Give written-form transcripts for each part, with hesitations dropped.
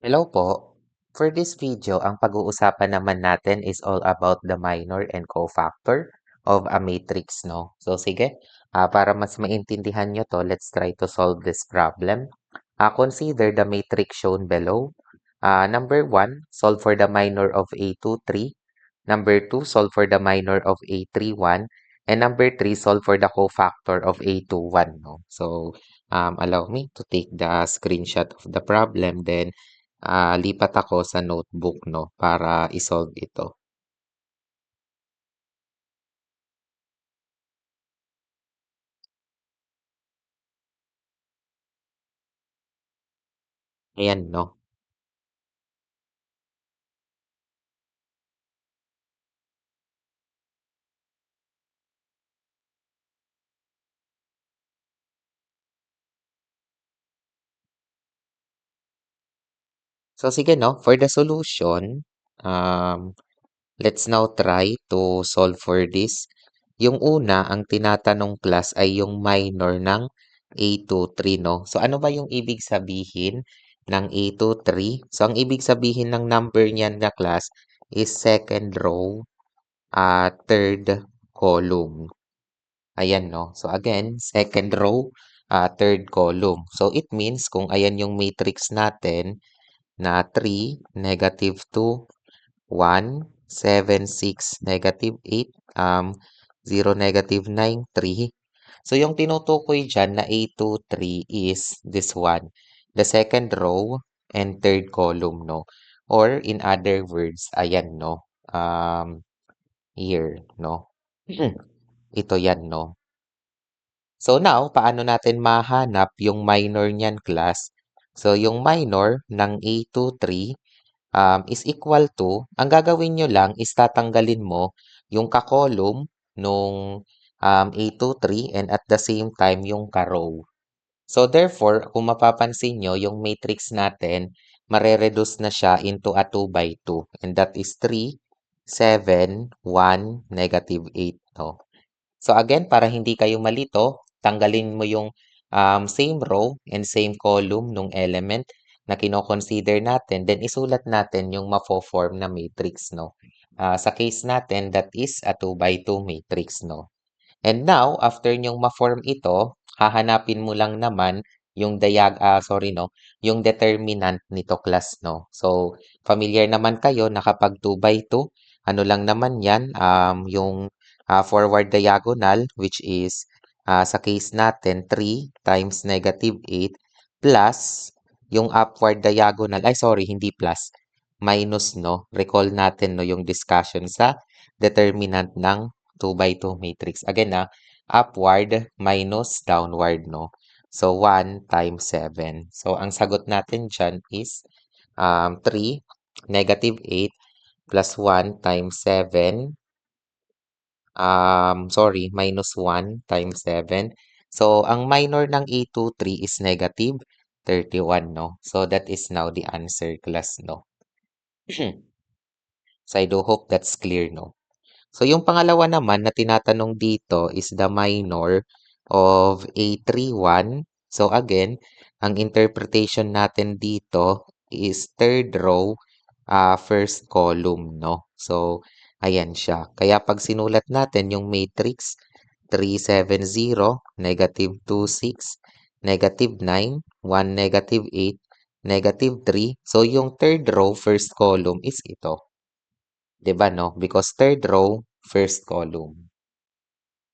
Hello po. For this video, ang pag-uusapan naman natin is all about the minor and cofactor of a matrix, no? So, sige, para mas maintindihan nyo to, let's try to solve this problem. Consider the matrix shown below. Number 1, solve for the minor of A23. Number 2, solve for the minor of A31. And number 3, solve for the cofactor of A21, no? So, allow me to take the screenshot of the problem, then lipat ako sa notebook 'no, para i-solve ito. Ayan 'no. So sige 'no, for the solution, let's now try to solve for this. Yung una, ang tinatanong class ay yung minor ng A23 'no. So ano ba yung ibig sabihin ng A23? So ang ibig sabihin ng number niyan na class is second row, third column. Ayan, no? So, again, second row, third column. So, it means kung ayan yung matrix natin na 3, -2, 1, 7, 6, -8, 0, -9, 3. So, yung tinutukoy dyan na A23 is this one, the second row and third column, no? Or, in other words, ayan, no? Here, no? Ito yan, no? So now, paano natin mahanap yung minor niyan, class? So yung minor ng A23 is equal to, ang gagawin nyo lang is tatanggalin mo yung ka-column nung A23 and at the same time yung ka-row. So therefore, kung mapapansin nyo, yung matrix natin, mare-reduce na siya into a 2 by 2. And that is 3, 7, 1, -8. No? So again, para hindi kayo malito, tanggalin mo yung same row and same column nung element na kino-consider natin, then isulat natin yung mafo-form na matrix, no? Sa case natin, that is a 2 by 2 matrix, no? And now, after nyong ma-form ito, hahanapin mo lang naman yung yung determinant nito, class, no? So, familiar naman kayo na kapag 2 by 2, ano lang naman yan, yung forward diagonal, which is, sa case natin, 3 times -8 plus yung upward diagonal, ay sorry, hindi plus, minus, no? Recall natin, no, yung discussion sa determinant ng 2 by 2 matrix. Again, upward minus downward, no? So, 1 times 7. So, ang sagot natin dyan is 3, -8 plus 1 times 7. -1 times 7. So, ang minor ng A23 is -31, no? So, that is now the answer, class, no? So, I do hope that's clear, no? So, yung pangalawa naman na tinatanong dito is the minor of A31. So, again, ang interpretation natin dito is third row, first column, no? So, ayan siya. Kaya pag sinulat natin yung matrix, 370, -26, -9, 1, -8, -3. So, yung third row, first column is ito. 'Di ba, no? Because third row, first column.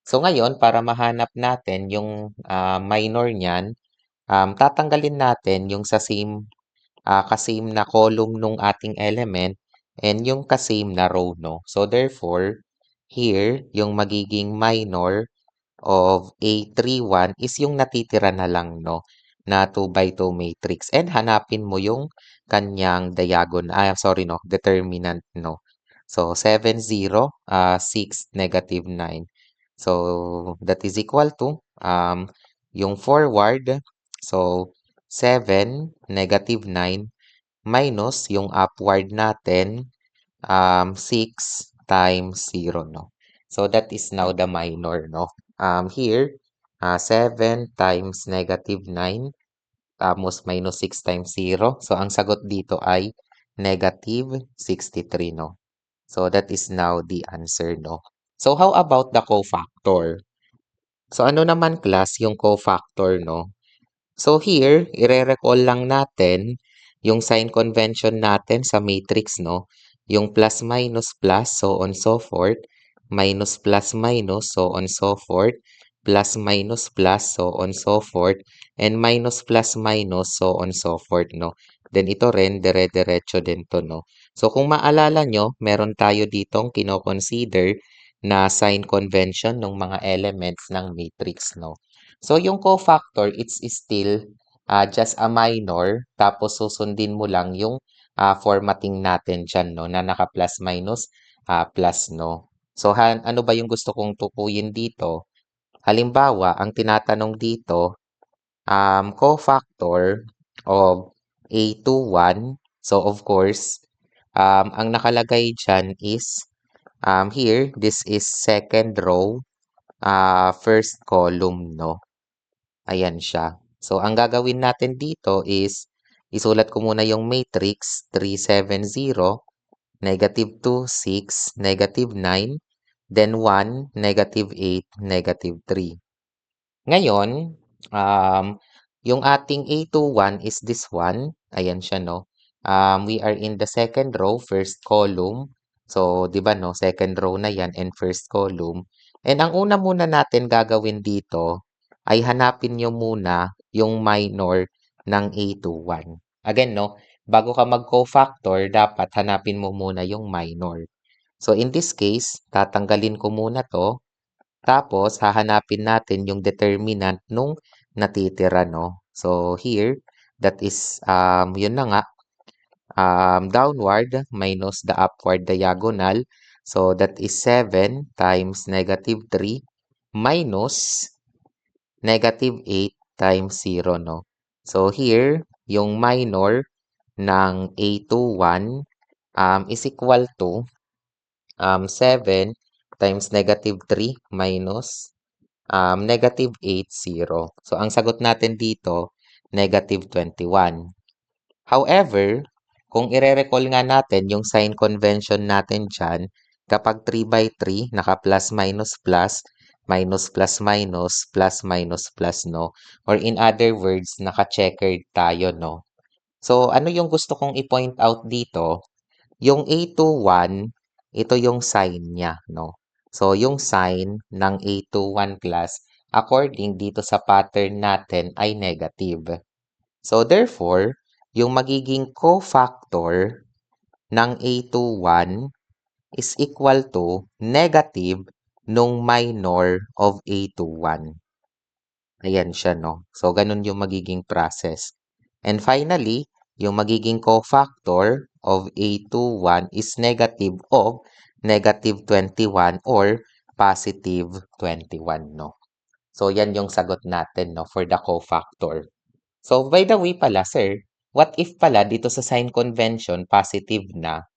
So ngayon, para mahanap natin yung minor niyan, tatanggalin natin yung sa same, kasame na column nung ating element and yung kasame na row, no? So therefore, here, yung magiging minor of A31 is yung natitira na lang, no? Na 2 by 2 matrix. And hanapin mo yung kanyang determinant, no? So, 7, 0, 6, -9. So, that is equal to, yung forward, so, 7, -9, minus yung upward natin, 6 times 0, no? So, that is now the minor, no? Here, 7 times -9 tapos minus 6 times 0. So, ang sagot dito ay negative 63, no? So, that is now the answer, no? So, how about the cofactor? So, ano naman class yung cofactor, no? So here, ire-recall lang natin yung sign convention natin sa matrix, no? Yung plus minus plus, so on so forth, minus plus minus, so on so forth, plus minus plus, so on so forth, and minus plus minus, so on so forth, no? Then ito rin, dire-diretso din to, no? So kung maalala nyo, meron tayo ditong kino-consider na sign convention ng mga elements ng matrix, no? So, yung cofactor, it's still just a minor, tapos susundin mo lang yung formatting natin dyan, no, na naka plus minus plus, no. So, ano ba yung gusto kong tukuyin dito? Halimbawa, ang tinatanong dito, cofactor of A21. So, of course, ang nakalagay dyan is, here, this is second row, first column, no. Ayan siya. So, ang gagawin natin dito is, isulat ko muna yung matrix, 370, -2, 6, -9, then 1, -8, -3. Ngayon, yung ating A21 is this one. Ayan siya, no? We are in the second row, first column. So, di ba, no? Second row na yan and first column. And ang una muna natin gagawin dito ay hanapin nyo muna yung minor ng A21. Again, no? Bago ka mag-cofactor, dapat hanapin mo muna yung minor. So, in this case, tatanggalin ko muna to. Tapos, hahanapin natin yung determinant nung natitira, no? So, here, that is, yun na nga, downward minus the upward diagonal. So, that is 7 times -3 minus -8 times 0, no? So, here, yung minor ng A21 is equal to 7 times -3 minus -8, 0. So, ang sagot natin dito, -21. However, kung ire-recall nga natin yung sign convention natin dyan, kapag 3 by 3, naka plus minus plus, minus plus minus, plus minus plus, no? Or in other words, naka-checkered tayo, no? So, ano yung gusto kong i-point out dito? Yung A21, ito yung sign niya, no? So, yung sign ng A21 class, according dito sa pattern natin, ay negative. So, therefore, yung magiging cofactor ng A21 is equal to negative nung minor of A21. Ayan siya, no? So, ganun yung magiging process. And finally, yung magiging cofactor of A21 is negative of -21 or +21, no? So, yan yung sagot natin, no, for the cofactor. So, by the way pala, sir, what if pala dito sa sign convention, positive na?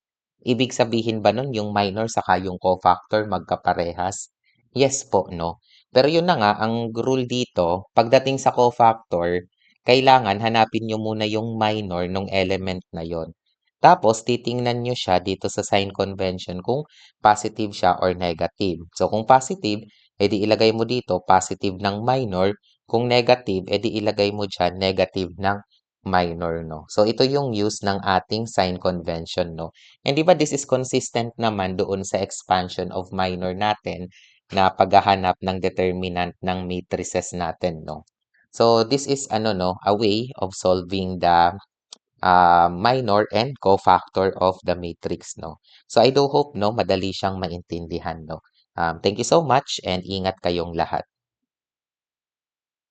Ibig sabihin ba nun yung minor saka yung cofactor magkaparehas? Yes po, no? Pero yun na nga, ang rule dito, pagdating sa cofactor, kailangan hanapin nyo muna yung minor ng element na yon. Tapos, titingnan nyo siya dito sa sign convention kung positive siya or negative. So, kung positive, edi ilagay mo dito positive ng minor. Kung negative, edi ilagay mo dyan negative ng minor, no? So, ito yung use ng ating sign convention, no? And di ba this is consistent naman doon sa expansion of minor natin na paghahanap ng determinant ng matrices natin, no? So, this is ano, no, a way of solving the minor and cofactor of the matrix, no? So, I do hope, no, madali siyang maintindihan, no? Thank you so much and ingat kayong lahat.